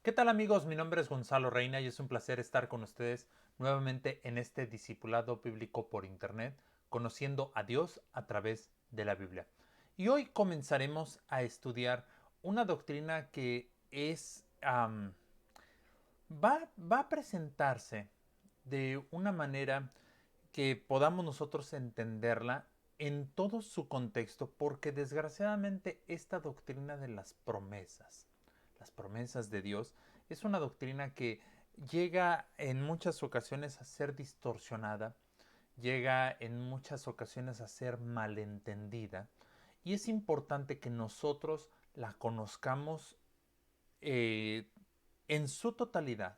¿Qué tal amigos? Mi nombre es Gonzalo Reina y es un placer estar con ustedes nuevamente en este discipulado bíblico por internet, conociendo a Dios a través de la Biblia. Y hoy comenzaremos a estudiar una doctrina que va a presentarse de una manera que podamos nosotros entenderla en todo su contexto, porque desgraciadamente esta doctrina de las promesas de Dios, es una doctrina que llega en muchas ocasiones a ser distorsionada, llega en muchas ocasiones a ser malentendida, y es importante que nosotros la conozcamos eh, en su totalidad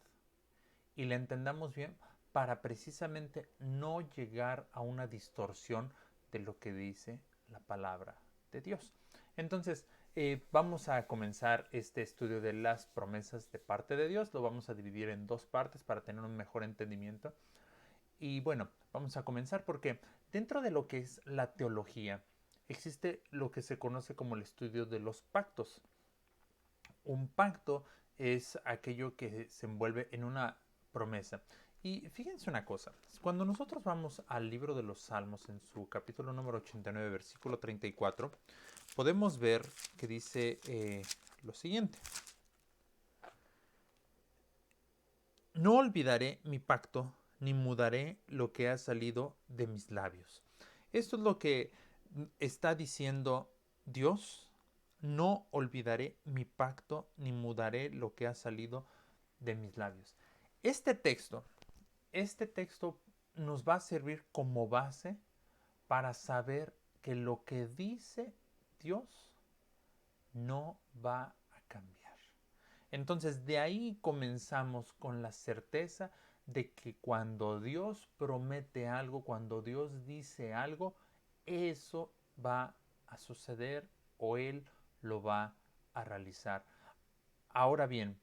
y la entendamos bien para precisamente no llegar a una distorsión de lo que dice la palabra de Dios. Entonces, vamos a comenzar este estudio de las promesas de parte de Dios. Lo vamos a dividir en dos partes para tener un mejor entendimiento. Y bueno, vamos a comenzar porque dentro de lo que es la teología existe lo que se conoce como el estudio de los pactos. Un pacto es aquello que se envuelve en una promesa. Y fíjense una cosa, cuando nosotros vamos al libro de los Salmos en su capítulo número 89, versículo 34, podemos ver que dice lo siguiente: no olvidaré mi pacto, ni mudaré lo que ha salido de mis labios. Esto es lo que está diciendo Dios. No olvidaré mi pacto, ni mudaré lo que ha salido de mis labios. Este texto, este texto nos va a servir como base para saber que lo que dice Dios no va a cambiar. Entonces de ahí comenzamos con la certeza de que cuando Dios promete algo, cuando Dios dice algo, eso va a suceder o Él lo va a realizar. Ahora bien,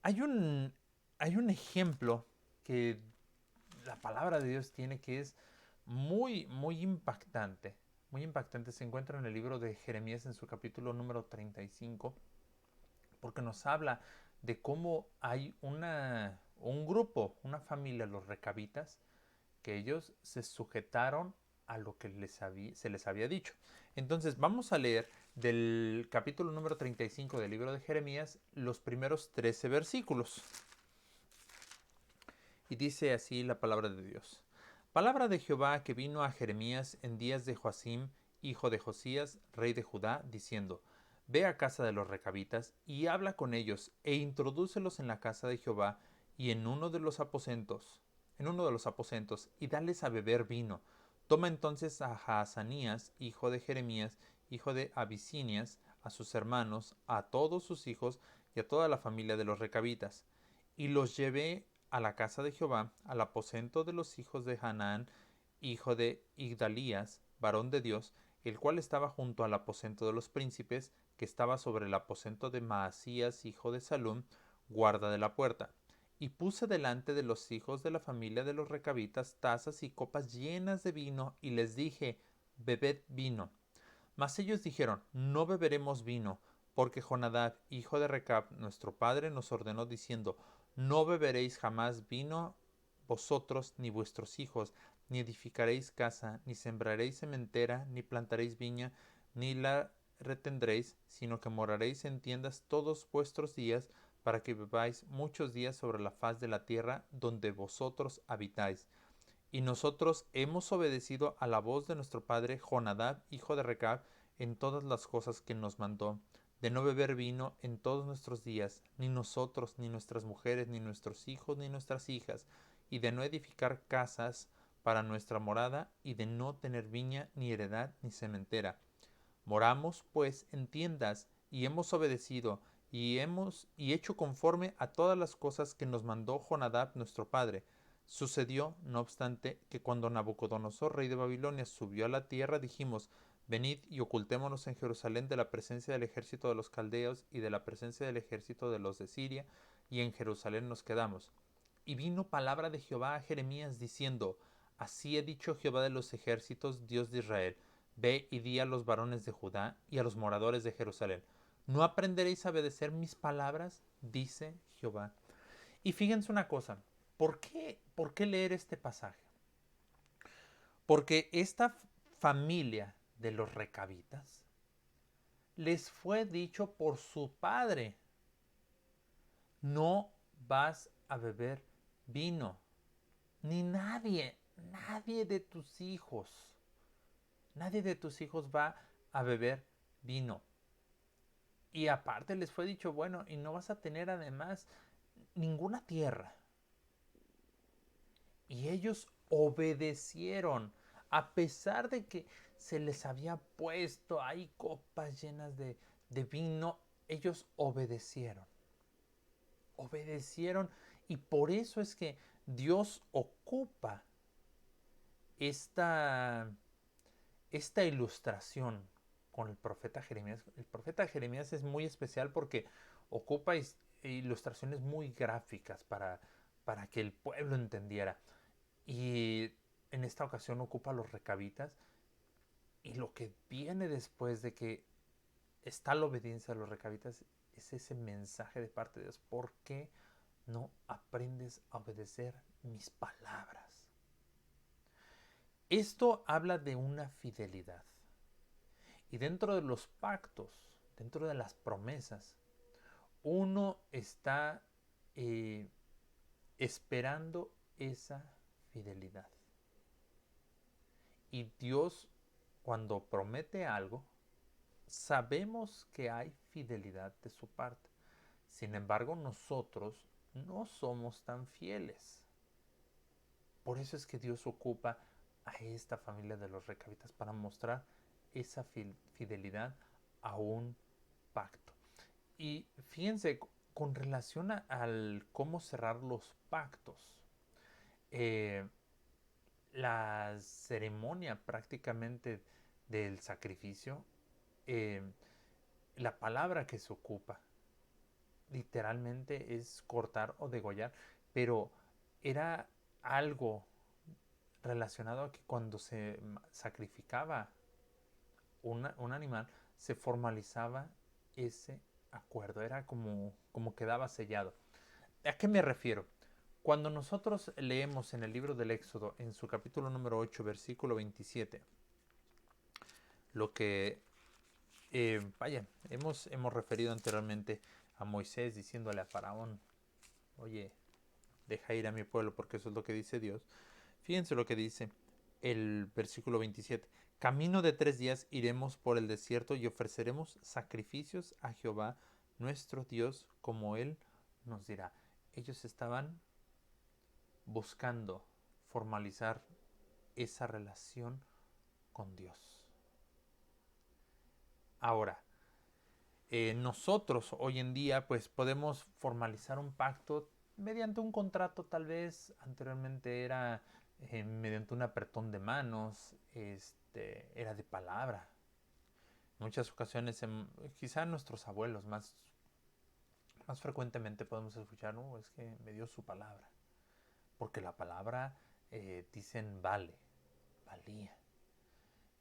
hay un, hay un ejemplo que la palabra de Dios tiene que es muy impactante. Muy impactante. Se encuentra en el libro de Jeremías en su capítulo número 35, porque nos habla de cómo hay un grupo, una familia, los recabitas, que ellos se sujetaron a lo que se les había dicho. Entonces vamos a leer del capítulo número 35 del libro de Jeremías los primeros 13 versículos. Y dice así la palabra de Dios. Palabra de Jehová que vino a Jeremías en días de Joacim, hijo de Josías, rey de Judá, diciendo: Ve a casa de los recabitas y habla con ellos, e introdúcelos en la casa de Jehová y en uno de los aposentos, y dales a beber vino. Toma entonces a Jaazanías, hijo de Jeremías, hijo de Abisinias, a sus hermanos, a todos sus hijos y a toda la familia de los recabitas, y los llevé a la casa de Jehová, al aposento de los hijos de Hanán, hijo de Igdalías, varón de Dios, el cual estaba junto al aposento de los príncipes, que estaba sobre el aposento de Maasías, hijo de Salum, guarda de la puerta. Y puse delante de los hijos de la familia de los recabitas tazas y copas llenas de vino, y les dije: Bebed vino. Mas ellos dijeron: No beberemos vino, porque Jonadab, hijo de Recab, nuestro padre, nos ordenó diciendo: No beberéis jamás vino vosotros ni vuestros hijos, ni edificaréis casa, ni sembraréis sementera, ni plantaréis viña, ni la retendréis, sino que moraréis en tiendas todos vuestros días, para que bebáis muchos días sobre la faz de la tierra donde vosotros habitáis. Y nosotros hemos obedecido a la voz de nuestro padre Jonadab, hijo de Recab, en todas las cosas que nos mandó, de no beber vino en todos nuestros días, ni nosotros, ni nuestras mujeres, ni nuestros hijos, ni nuestras hijas, y de no edificar casas para nuestra morada, y de no tener viña, ni heredad, ni sementera. Moramos, pues, en tiendas, y hemos obedecido, y hecho conforme a todas las cosas que nos mandó Jonadab nuestro padre. Sucedió, no obstante, que cuando Nabucodonosor, rey de Babilonia, subió a la tierra, dijimos: Venid y ocultémonos en Jerusalén de la presencia del ejército de los caldeos y de la presencia del ejército de los de Siria, y en Jerusalén nos quedamos. Y vino palabra de Jehová a Jeremías diciendo: Así ha dicho Jehová de los ejércitos, Dios de Israel: Ve y di a los varones de Judá y a los moradores de Jerusalén: ¿No aprenderéis a obedecer mis palabras? Dice Jehová. Y fíjense una cosa, por qué leer este pasaje? Porque esta familia de los recabitas les fue dicho por su padre, no vas a beber vino, ni nadie de tus hijos, nadie de tus hijos va a beber vino. Y aparte les fue dicho, bueno, y no vas a tener además ninguna tierra. Y ellos obedecieron, a pesar de que se les había puesto ahí copas llenas de vino, ellos obedecieron. Obedecieron y por eso es que Dios ocupa esta, esta ilustración con el profeta Jeremías. El profeta Jeremías es muy especial porque ocupa ilustraciones muy gráficas para que el pueblo entendiera. Y en esta ocasión ocupa a los recabitas. Y lo que viene después de que está la obediencia de los recabitas es ese mensaje de parte de Dios. ¿Por qué no aprendes a obedecer mis palabras? Esto habla de una fidelidad. Y dentro de los pactos, dentro de las promesas, uno está esperando esa fidelidad. Y Dios, cuando promete algo, sabemos que hay fidelidad de su parte. Sin embargo, nosotros no somos tan fieles. Por eso es que Dios ocupa a esta familia de los recabitas para mostrar esa fidelidad a un pacto. Y fíjense, con relación al cómo cerrar los pactos, eh, la ceremonia prácticamente del sacrificio, eh, la palabra que se ocupa literalmente es cortar o degollar, pero era algo relacionado a que cuando se sacrificaba un animal, se formalizaba ese acuerdo, era como quedaba sellado. ¿A qué me refiero? Cuando nosotros leemos en el libro del Éxodo, en su capítulo número 8, versículo 27, lo que, hemos referido anteriormente a Moisés diciéndole a Faraón, oye, deja ir a mi pueblo porque eso es lo que dice Dios. Fíjense lo que dice el versículo 27. Camino de 3 días iremos por el desierto y ofreceremos sacrificios a Jehová nuestro Dios como Él nos dirá. Ellos estaban buscando formalizar esa relación con Dios. Ahora, nosotros hoy en día pues podemos formalizar un pacto mediante un contrato, tal vez anteriormente era mediante un apretón de manos, era de palabra. En muchas ocasiones, quizá nuestros abuelos más frecuentemente podemos escuchar, no, es que me dio su palabra, porque la palabra, dicen, valía.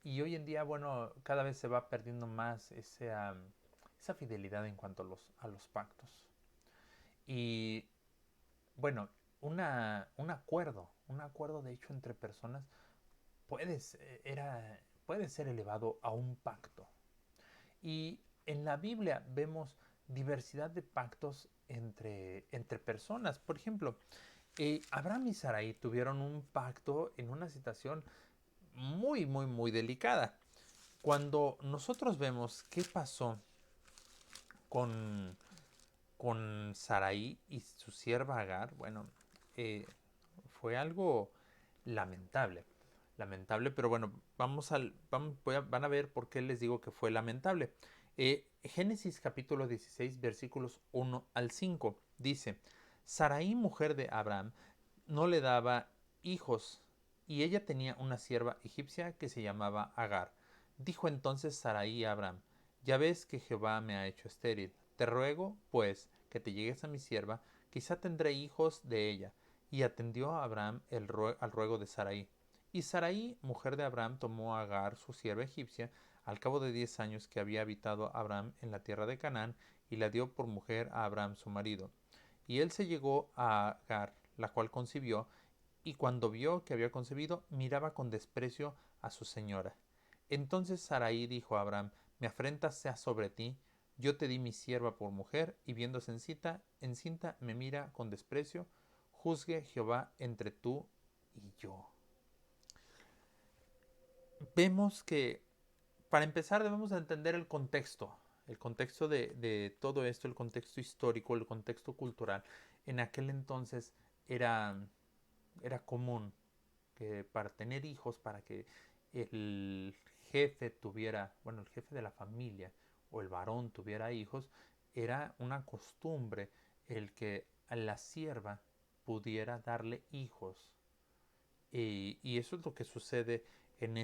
Y hoy en día, bueno, cada vez se va perdiendo más esa fidelidad en cuanto a los pactos. Y bueno, un acuerdo de hecho entre personas puede, puede ser elevado a un pacto. Y en la Biblia vemos diversidad de pactos entre personas. Por ejemplo, Abraham y Sarai tuvieron un pacto en una situación muy delicada. Cuando nosotros vemos qué pasó con, con Sarai y su sierva Agar, bueno, eh, fue algo lamentable. Lamentable, pero bueno, van a ver por qué les digo que fue lamentable. Génesis capítulo 16, versículos 1 al 5, dice, Sarai, mujer de Abraham, no le daba hijos, y ella tenía una sierva egipcia que se llamaba Agar. Dijo entonces Sarai a Abraham, ya ves que Jehová me ha hecho estéril. Te ruego, pues, que te llegues a mi sierva, quizá tendré hijos de ella. Y atendió a Abraham al ruego de Sarai. Y Sarai, mujer de Abraham, tomó a Agar, su sierva egipcia, al cabo de 10 años que había habitado Abraham en la tierra de Canaán, y la dio por mujer a Abraham su marido. Y él se llegó a Agar, la cual concibió, y cuando vio que había concebido, miraba con desprecio a su señora. Entonces Sarai dijo a Abraham: Mi afrenta sea sobre ti, yo te di mi sierva por mujer, y viéndose encinta me mira con desprecio. Juzgue Jehová entre tú y yo. Vemos que, para empezar, debemos entender el contexto de todo esto, el contexto histórico, el contexto cultural. En aquel entonces era, era común que para tener hijos, para que el jefe tuviera, bueno, el jefe de la familia o el varón tuviera hijos, era una costumbre el que a la sierva pudiera darle hijos. Y eso es lo que sucede en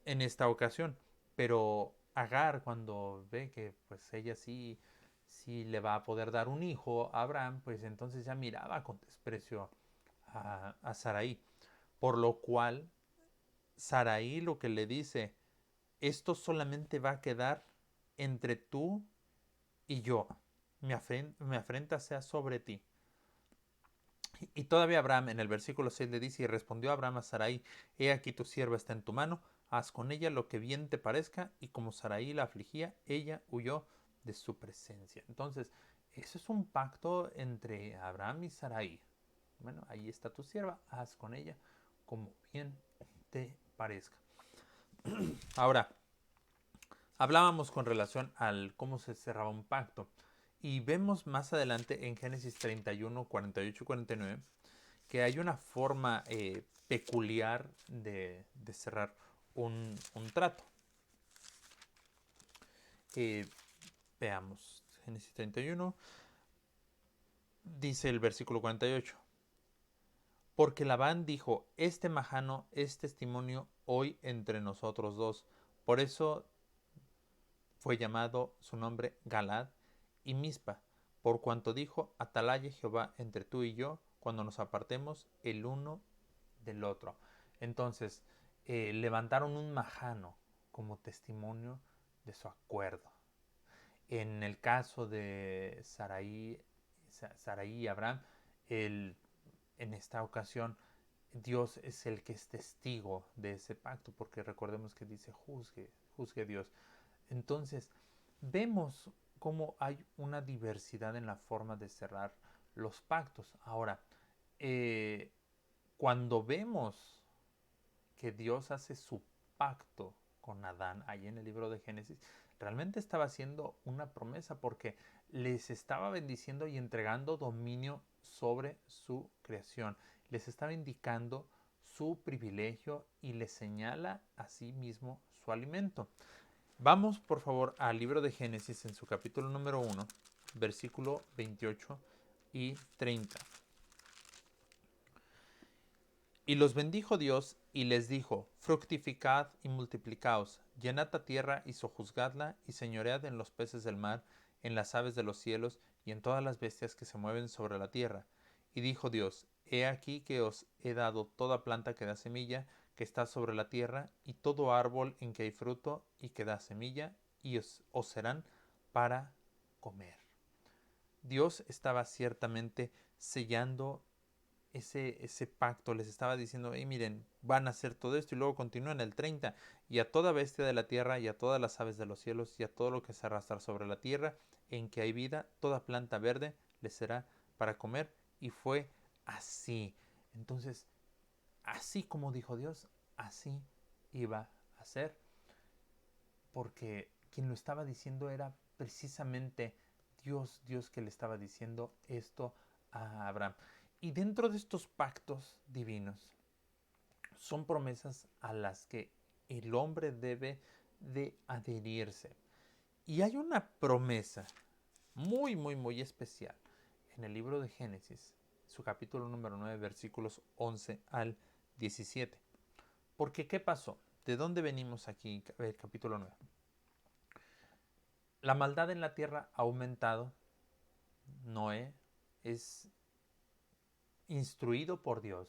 en esta ocasión. Pero Agar, cuando ve que pues ella sí le va a poder dar un hijo a Abraham, pues entonces ya miraba con desprecio a Sarai. Por lo cual Sarai lo que le dice: esto solamente va a quedar entre tú y yo. Mi afrenta sea sobre ti. Y todavía Abraham en el versículo 6 le dice: y respondió Abraham a Sarai: he aquí tu sierva está en tu mano, haz con ella lo que bien te parezca. Y como Sarai la afligía, ella huyó de su presencia. Entonces, eso es un pacto entre Abraham y Sarai. Bueno, ahí está tu sierva, haz con ella como bien te parezca. Ahora, hablábamos con relación al cómo se cerraba un pacto. Y vemos más adelante en Génesis 31, 48 y 49 que hay una forma peculiar de cerrar un trato. Eh, Veamos, Génesis 31, dice el versículo 48. Porque Labán dijo: este majano es testimonio hoy entre nosotros dos. Por eso fue llamado su nombre Galad y Mispa, por cuanto dijo: atalaye Jehová entre tú y yo, cuando nos apartemos el uno del otro. Entonces, levantaron un majano como testimonio de su acuerdo. En el caso de Sarai y Abraham, el, en esta ocasión Dios es el que es testigo de ese pacto, porque recordemos que dice: juzgue Dios. Entonces, vemos cómo hay una diversidad en la forma de cerrar los pactos. Ahora, eh, cuando vemos que Dios hace su pacto con Adán ahí en el libro de Génesis, realmente estaba haciendo una promesa, porque les estaba bendiciendo y entregando dominio sobre su creación. Les estaba indicando su privilegio y les señala a sí mismo su alimento. Vamos por favor al libro de Génesis en su capítulo número 1, versículo 28 y 30. Y los bendijo Dios y les dijo: fructificad y multiplicaos, llenad la tierra y sojuzgadla, y señoread en los peces del mar, en las aves de los cielos, y en todas las bestias que se mueven sobre la tierra. Y dijo Dios: he aquí que os he dado toda planta que da semilla, que está sobre la tierra, y todo árbol en que hay fruto y que da semilla, y os serán para comer. Dios estaba ciertamente sellando ese pacto, les estaba diciendo: hey, miren, van a hacer todo esto. Y luego continúa en el 30: y a toda bestia de la tierra, y a todas las aves de los cielos, y a todo lo que se arrastra sobre la tierra, en que hay vida, toda planta verde les será para comer. Y fue así. Entonces, así como dijo Dios, así iba a ser, porque quien lo estaba diciendo era precisamente Dios que le estaba diciendo esto a Abraham. Y dentro de estos pactos divinos son promesas a las que el hombre debe de adherirse. Y hay una promesa muy especial en el libro de Génesis, su capítulo número 9, versículos 11 al 17. Porque ¿qué pasó? ¿De dónde venimos aquí? El capítulo 9. La maldad en la tierra ha aumentado. Noé es instruido por Dios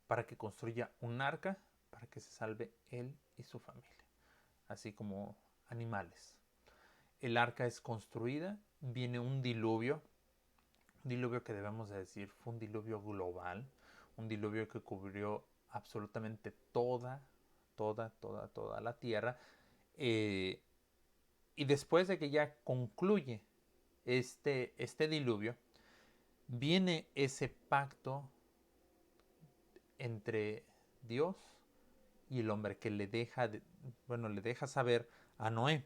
para que construya un arca para que se salve él y su familia. así como animales. El arca es construida, viene un diluvio que debemos de decir fue un diluvio global, un diluvio que cubrió absolutamente toda la tierra. eh, y después de que ya concluye este diluvio, viene ese pacto entre Dios y el hombre que le deja saber a Noé.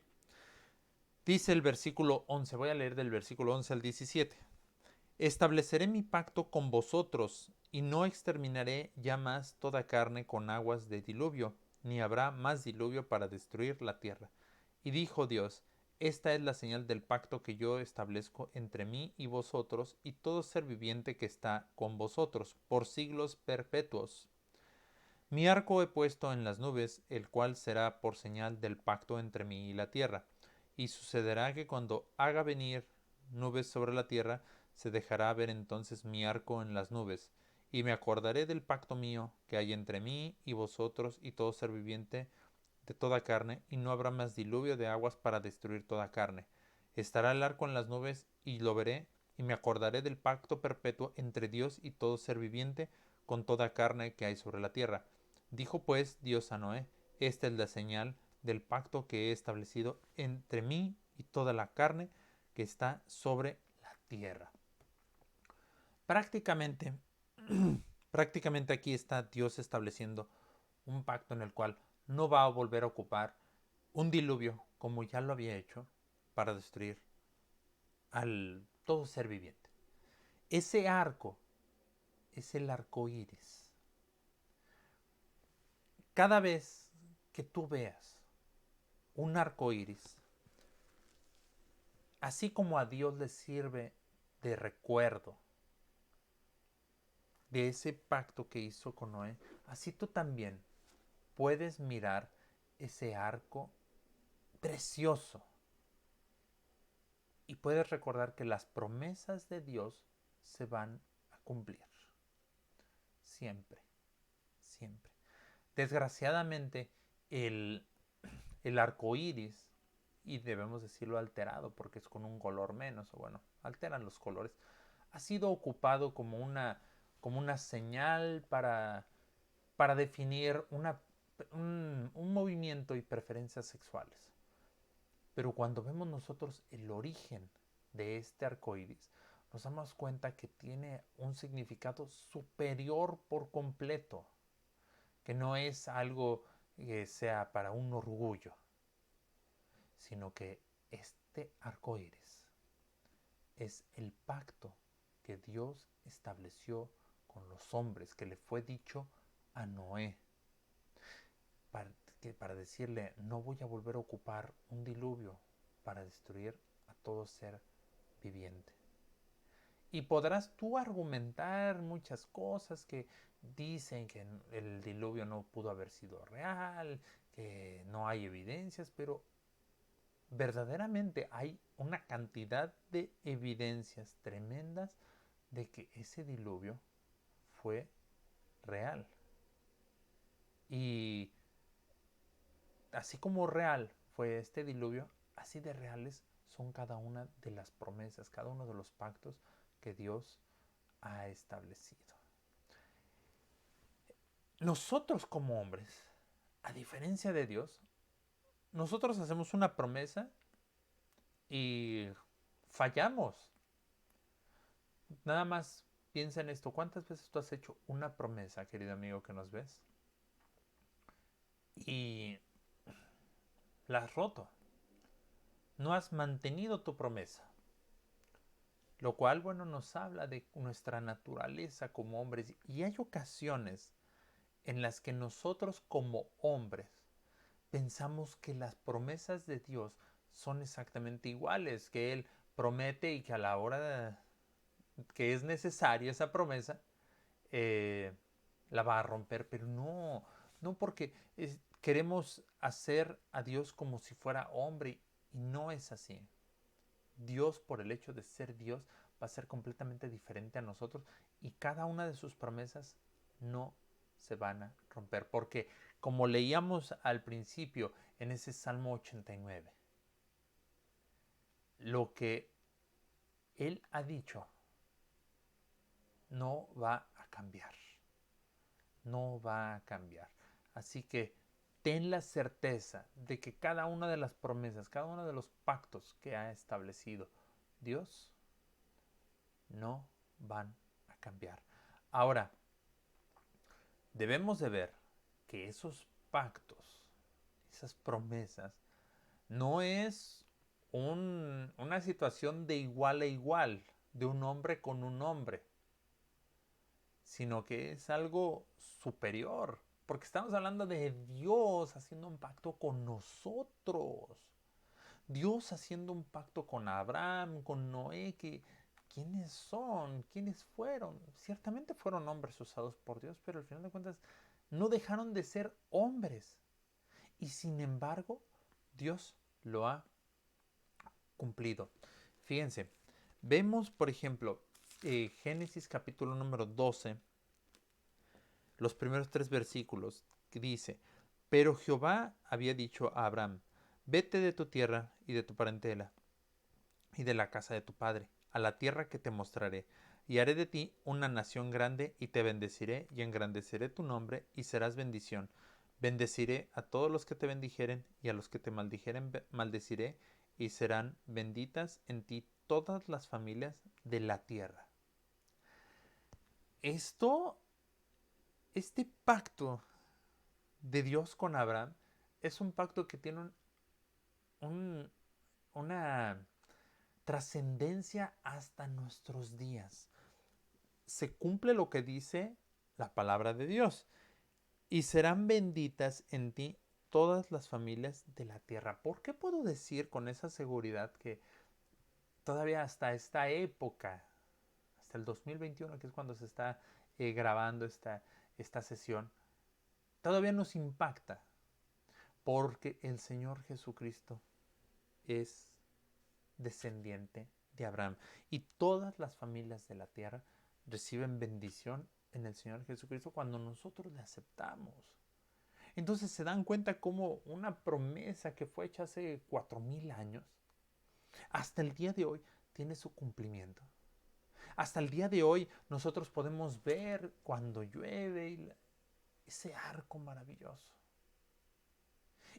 Dice el versículo 11, voy a leer del versículo 11 al 17. Estableceré mi pacto con vosotros y no exterminaré ya más toda carne con aguas de diluvio, ni habrá más diluvio para destruir la tierra. Y dijo Dios, esta es la señal del pacto que yo establezco entre mí y vosotros y todo ser viviente que está con vosotros, por siglos perpetuos. Mi arco he puesto en las nubes, el cual será por señal del pacto entre mí y la tierra. Y sucederá que cuando haga venir nubes sobre la tierra, se dejará ver entonces mi arco en las nubes, y me acordaré del pacto mío que hay entre mí y vosotros y todo ser viviente de toda carne, y no habrá más diluvio de aguas para destruir toda carne. Estará el arco en las nubes, y lo veré, y me acordaré del pacto perpetuo entre Dios y todo ser viviente con toda carne que hay sobre la tierra. Dijo pues Dios a Noé, esta es la señal del pacto que he establecido entre mí y toda la carne que está sobre la tierra. Prácticamente, prácticamente aquí está Dios estableciendo un pacto en el cual no va a volver a ocupar un diluvio como ya lo había hecho para destruir al todo ser viviente. Ese arco es el arco iris. Cada vez que tú veas un arco iris, así como a Dios le sirve de recuerdo de ese pacto que hizo con Noé, así tú también puedes mirar ese arco precioso y puedes recordar que las promesas de Dios se van a cumplir. Siempre, siempre. Desgraciadamente, el, el arco iris, y debemos decirlo alterado porque es con un color menos, o bueno, alteran los colores, ha sido ocupado como una señal para definir un movimiento y preferencias sexuales. Pero cuando vemos nosotros el origen de este arco iris, nos damos cuenta que tiene un significado superior por completo, que no es algo que sea para un orgullo, sino que este arco iris es el pacto que Dios estableció con los hombres, que le fue dicho a Noé, para decirle, no voy a volver a ocupar un diluvio para destruir a todo ser viviente. Y podrás tú argumentar muchas cosas que dicen que el diluvio no pudo haber sido real, que no hay evidencias, pero verdaderamente hay una cantidad de evidencias tremendas de que ese diluvio fue real. Y así como real fue este diluvio, así de reales son cada una de las promesas, cada uno de los pactos que Dios ha establecido. Nosotros como hombres, a diferencia de Dios, nosotros hacemos una promesa y fallamos. Nada más piensa en esto. ¿Cuántas veces tú has hecho una promesa, querido amigo que nos ves? Y la has roto. No has mantenido tu promesa. Lo cual, bueno, nos habla de nuestra naturaleza como hombres. Y hay ocasiones en las que nosotros como hombres pensamos que las promesas de Dios son exactamente iguales, que Él promete y que a la hora que es necesaria esa promesa, la va a romper, pero no, no porque queremos hacer a Dios como si fuera hombre y no es así. Dios, por el hecho de ser Dios, va a ser completamente diferente a nosotros y cada una de sus promesas no se van a romper. Porque como leíamos al principio en ese Salmo 89, lo que Él ha dicho no va a cambiar. No va a cambiar. Así que ten la certeza de que cada una de las promesas, cada uno de los pactos que ha establecido Dios no van a cambiar. Ahora, debemos de ver que esos pactos, esas promesas, no es una situación de igual a igual, de un hombre con un hombre, sino que es algo superior, porque estamos hablando de Dios haciendo un pacto con nosotros. Dios haciendo un pacto con Abraham, con Noé, que ¿quiénes son? ¿Quiénes fueron? Ciertamente fueron hombres usados por Dios, pero al final de cuentas no dejaron de ser hombres. Y sin embargo, Dios lo ha cumplido. Fíjense, vemos, por ejemplo, Génesis capítulo número 12, los primeros 3 versículos, que dice, pero Jehová había dicho a Abraham, vete de tu tierra y de tu parentela y de la casa de tu padre, a la tierra que te mostraré, y haré de ti una nación grande, y te bendeciré, y engrandeceré tu nombre, y serás bendición. Bendeciré a todos los que te bendijeren, y a los que te maldijeren maldeciré, y serán benditas en ti todas las familias de la tierra. Este pacto de Dios con Abraham es un pacto que tiene una trascendencia hasta nuestros días. Se cumple lo que dice la palabra de Dios. Y serán benditas en ti todas las familias de la tierra. ¿Por qué puedo decir con esa seguridad que todavía hasta esta época, hasta el 2021, que es cuando se está grabando esta sesión, todavía nos impacta? Porque el Señor Jesucristo es descendiente de Abraham. Y todas las familias de la tierra reciben bendición en el Señor Jesucristo cuando nosotros le aceptamos. Entonces se dan cuenta cómo una promesa que fue hecha hace 4000 años, hasta el día de hoy tiene su cumplimiento. Hasta el día de hoy nosotros podemos ver cuando llueve ese arco maravilloso.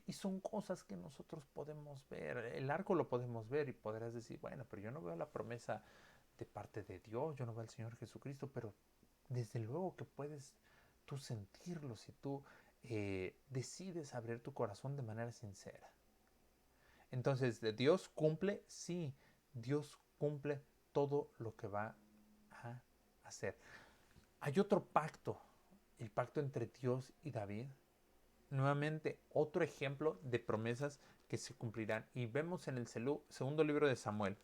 Y son cosas que nosotros podemos ver. El arco lo podemos ver y podrás decir, bueno, pero yo no veo la promesa de parte de Dios, yo no veo al Señor Jesucristo, pero desde luego que puedes tú sentirlo si tú decides abrir tu corazón de manera sincera. Entonces, ¿Dios cumple? Sí, Dios cumple todo lo que va a hacer. Hay otro pacto, el pacto entre Dios y David. Nuevamente, otro ejemplo de promesas que se cumplirán. Y vemos en el segundo libro de Samuel,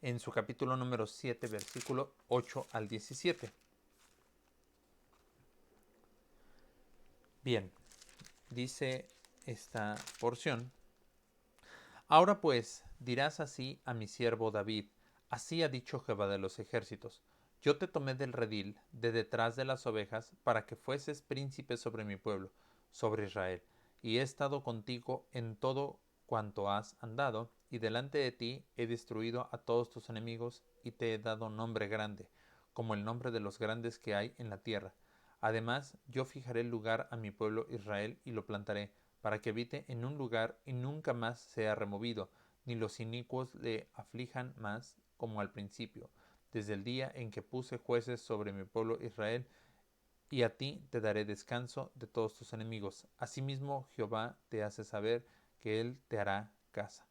en su capítulo número 7, versículo 8 al 17. Bien, dice esta porción. Ahora pues dirás así a mi siervo David, así ha dicho Jehová de los ejércitos, yo te tomé del redil, de detrás de las ovejas, para que fueses príncipe sobre mi pueblo, sobre Israel, y he estado contigo en todo cuanto has andado, y delante de ti he destruido a todos tus enemigos, y te he dado nombre grande, como el nombre de los grandes que hay en la tierra. Además, yo fijaré lugar a mi pueblo Israel, y lo plantaré, para que habite en un lugar y nunca más sea removido, ni los inicuos le aflijan más como al principio, desde el día en que puse jueces sobre mi pueblo Israel, y a ti te daré descanso de todos tus enemigos. Asimismo Jehová te hace saber que él te hará casa.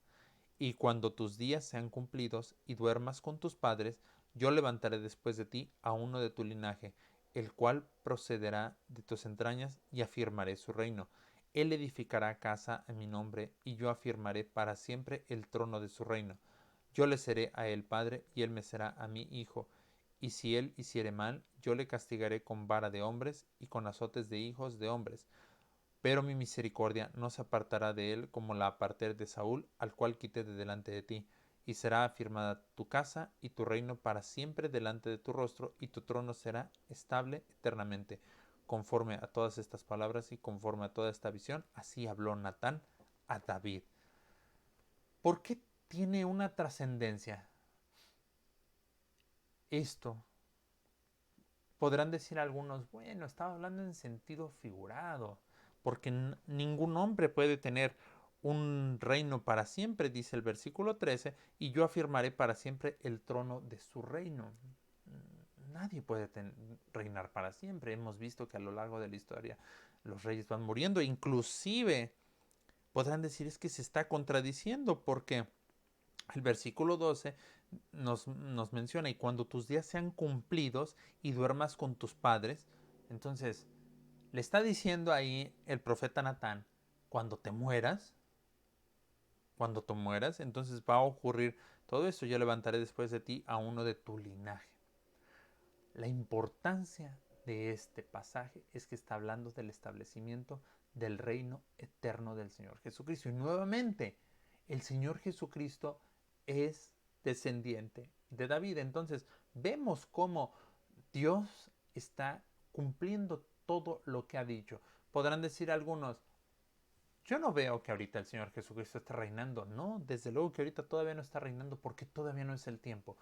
Y cuando tus días sean cumplidos y duermas con tus padres, yo levantaré después de ti a uno de tu linaje, el cual procederá de tus entrañas, y afirmaré su reino. Él edificará casa a mi nombre, y yo afirmaré para siempre el trono de su reino. Yo le seré a él padre, y él me será a mí hijo. Y si él hiciere mal, yo le castigaré con vara de hombres y con azotes de hijos de hombres. Pero mi misericordia no se apartará de él como la aparté de Saúl, al cual quité de delante de ti. Y será afirmada tu casa y tu reino para siempre delante de tu rostro, y tu trono será estable eternamente. conforme a todas estas palabras y conforme a toda esta visión, así habló Natán a David. ¿Por qué tiene una trascendencia esto? Podrán decir algunos, bueno, estaba hablando en sentido figurado, porque ningún hombre puede tener un reino para siempre, dice el versículo 13, y yo afirmaré para siempre el trono de su reino. Nadie puede reinar para siempre. Hemos visto que a lo largo de la historia los reyes van muriendo. Inclusive podrán decir es que se está contradiciendo porque el versículo 12 nos menciona, y cuando tus días sean cumplidos y duermas con tus padres, entonces le está diciendo ahí el profeta Natán, cuando tú mueras, entonces va a ocurrir todo esto, yo levantaré después de ti a uno de tu linaje. La importancia de este pasaje es que está hablando del establecimiento del reino eterno del Señor Jesucristo. Y nuevamente, el Señor Jesucristo es descendiente de David. Entonces, vemos cómo Dios está cumpliendo todo lo que ha dicho. Podrán decir algunos, yo no veo que ahorita el Señor Jesucristo esté reinando. No, desde luego que ahorita todavía no está reinando porque todavía no es el tiempo.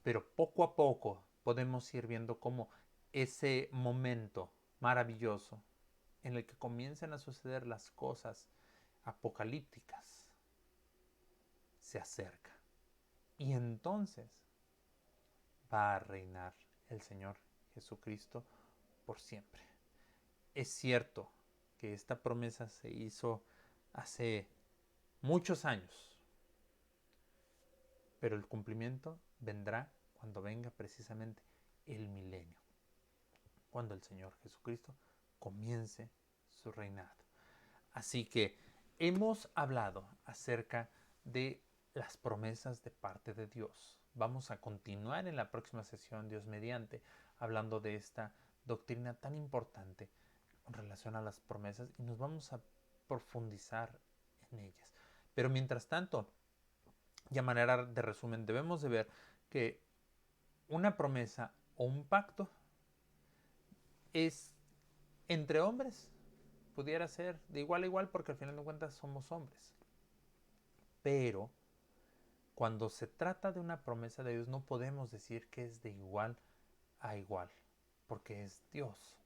Pero poco a poco podemos ir viendo cómo ese momento maravilloso en el que comienzan a suceder las cosas apocalípticas se acerca. Y entonces va a reinar el Señor Jesucristo por siempre. Es cierto que esta promesa se hizo hace muchos años, pero el cumplimiento vendrá cuando venga precisamente el milenio, cuando el Señor Jesucristo comience su reinado. Así que hemos hablado acerca de las promesas de parte de Dios. Vamos a continuar en la próxima sesión, Dios mediante, hablando de esta doctrina tan importante en relación a las promesas y nos vamos a profundizar en ellas. Pero mientras tanto, y a manera de resumen, debemos de ver que una promesa o un pacto es entre hombres, pudiera ser de igual a igual porque al final de cuentas somos hombres. Pero cuando se trata de una promesa de Dios no podemos decir que es de igual a igual, porque es Dios.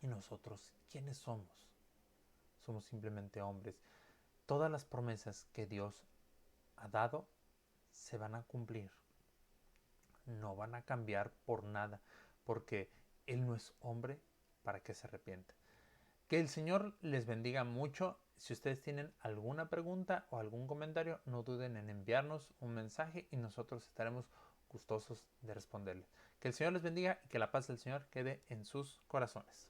Y nosotros, ¿quiénes somos? Somos simplemente hombres. Todas las promesas que Dios ha dado se van a cumplir. No van a cambiar por nada, porque Él no es hombre para que se arrepienta. Que el Señor les bendiga mucho. Si ustedes tienen alguna pregunta o algún comentario, no duden en enviarnos un mensaje y nosotros estaremos gustosos de responderles. Que el Señor les bendiga y que la paz del Señor quede en sus corazones.